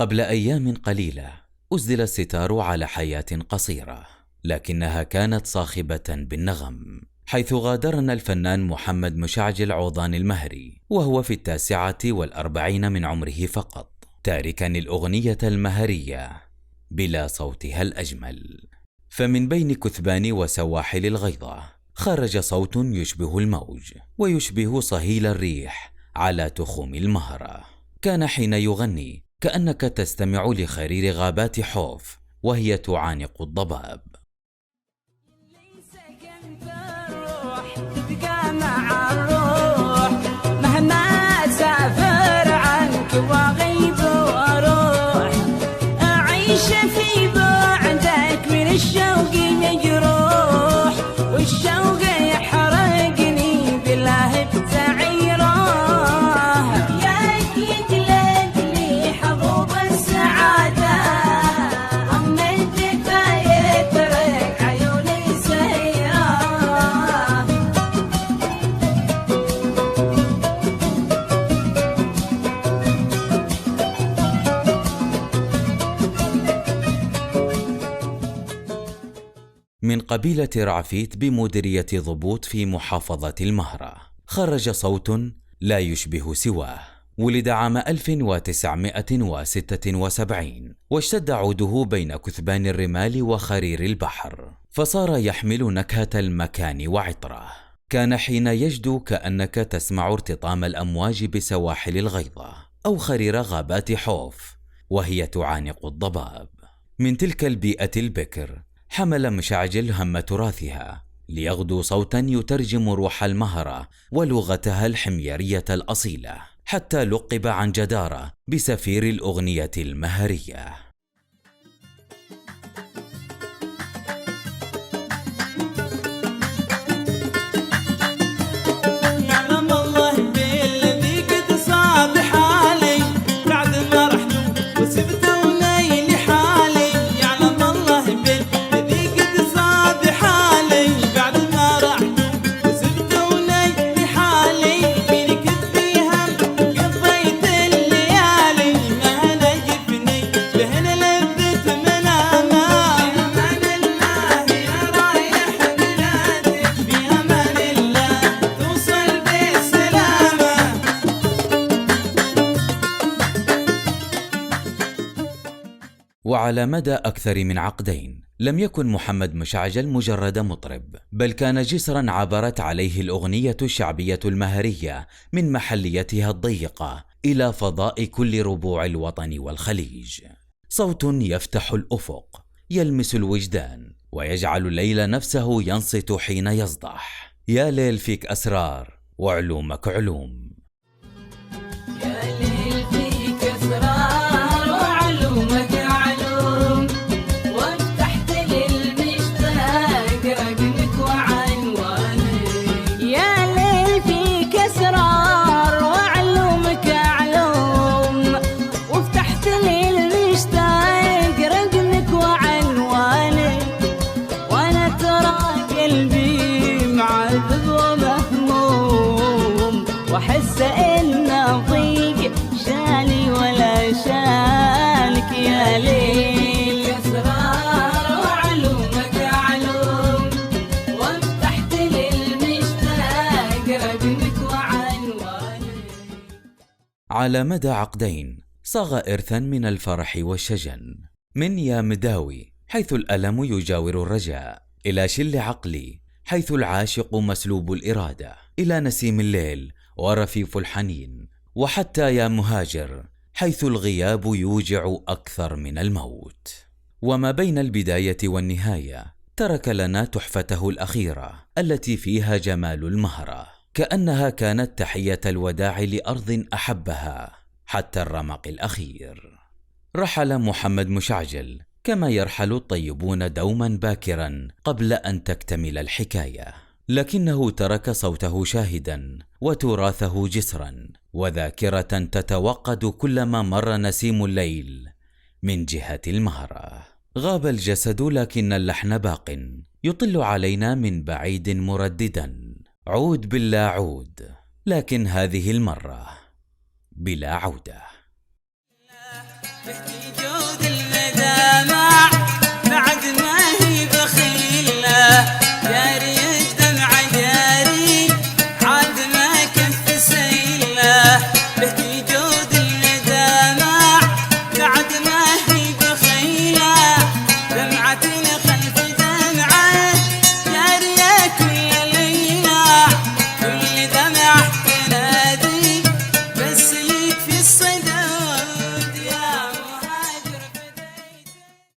قبل أيام قليلة أسدل الستار على حياة قصيرة، لكنها كانت صاخبة بالنغم، حيث غادرنا الفنان محمد مشعجل عوضان المهري وهو في 49 من عمره فقط، تاركا الأغنية المهرية بلا صوتها الأجمل. فمن بين كثبان وسواحل الغيضة خرج صوت يشبه الموج ويشبه صهيل الريح على تخوم المهرة. كان حين يغني كأنك تستمع لخرير غابات حوف وهي تعانق الضباب. تبقى مع الروح مهما سافر عنك وغيب واروح، أعيش في بعدك من الشوق مجروح، والشوق يحرقني بالله بتعيره، ياك يقلق لي حبوب السعادة، أما الجفا يترك عيوني سيرة. من قبيلة رعفيت بمديرية ضبوط في محافظة المهرة خرج صوت لا يشبه سواه. ولد عام 1976 واشتد عوده بين كثبان الرمال وخرير البحر، فصار يحمل نكهة المكان وعطره. كان حين يجدو كأنك تسمع ارتطام الأمواج بسواحل الغيضة أو خرير غابات حوف وهي تعانق الضباب. من تلك البيئة البكر حمل مشعجل هم تراثها ليغدو صوتا يترجم روح المهرة ولغتها الحميرية الأصيلة، حتى لقب عن جدارة بسفير الأغنية المهرية. وعلى مدى أكثر من عقدين لم يكن محمد مشعجل مجرد مطرب، بل كان جسرا عبرت عليه الأغنية الشعبية المهرية من محليتها الضيقة إلى فضاء كل ربوع الوطن والخليج. صوت يفتح الأفق، يلمس الوجدان، ويجعل الليل نفسه ينصت حين يصدح. يا ليل فيك أسرار وعلومك علوم. يا ليل فيك أسرار وعلومك علوم، وفتحت للمشتاق رقمك وعنوانك. يا ليل فيك أسرار وعلومك علوم، وفتحت للمشتاق رقمك وعنوانك. وأنا ترى قلبي معذب ومهموم، وأحس إنه ضيق شالي ولا شالك. يا ليل أسرار وعلومك علوم، وفتحت للمشتاق رقمك وعنوانك. على مدى عقدين صاغ إرثا من الفرح والشجن، من يا مداوي حيث الألم يجاور الرجاء، إلى شل عقلي حيث العاشق مسلوب الإرادة، إلى نسيم الليل ورفيف الحنين، وحتى يا مهاجر حيث الغياب يوجع أكثر من الموت. وما بين البداية والنهاية ترك لنا تحفته الأخيرة التي فيها جمال المهرة، كأنها كانت تحية الوداع لأرض أحبها حتى الرمق الأخير. رحل محمد مشعجل كما يرحل الطيبون دوما باكرا قبل أن تكتمل الحكاية، لكنه ترك صوته شاهدا وتراثه جسرا وذاكرة تتوقد كلما مر نسيم الليل من جهة المهرة. غاب الجسد لكن اللحن باق يطل علينا من بعيد مرددا: عود باللا عود، لكن هذه المرة بلا عودة. بهدي جود